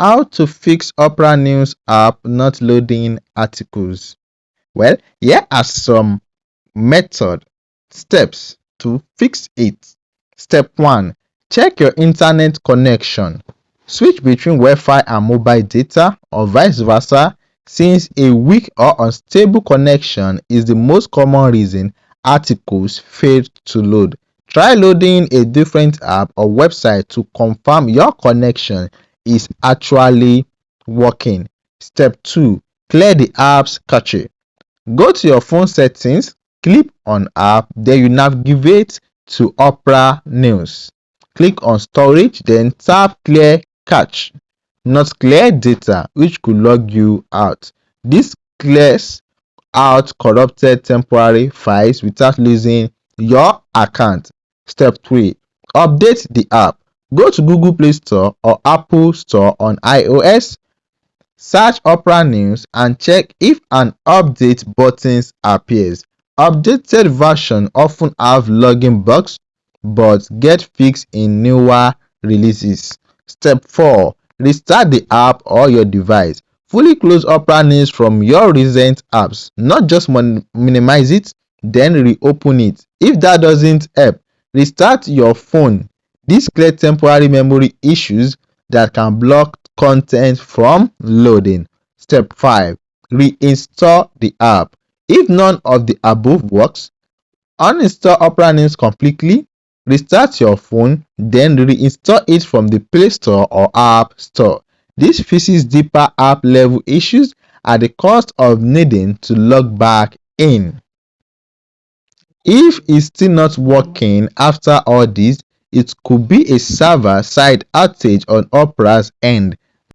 How to fix Opera News app not loading articles? Well, here are some method steps to fix it. Step 1. Check your internet connection. Switch between Wi-Fi and mobile data or vice versa, since a weak or unstable connection is the most common reason articles fail to load. Try loading a different app or website to confirm your connection is actually working. Step 2. Clear the app's cache. Go to your phone settings, click on app, then you navigate to Opera News. Click on storage, then tap clear cache, not clear data, which could log you out. This clears out corrupted temporary files without losing your account. Step 3. Update the app. Go to Google Play Store or Apple Store on iOS. Search Opera News and check if an update button appears. Updated versions often have login bugs but get fixed in newer releases. Step 4. Restart the app or your device. Fully close Opera News from your recent apps, not just minimize it, then reopen it. If that doesn't help, restart your phone. This clears temporary memory issues that can block content from loading. Step 5. Reinstall the app. If none of the above works, uninstall Opera News completely, restart your phone, then reinstall it from the Play Store or App Store. This fixes deeper app level issues at the cost of needing to log back in. If it's still not working after all this, it could be a server-side outage on Opera's end.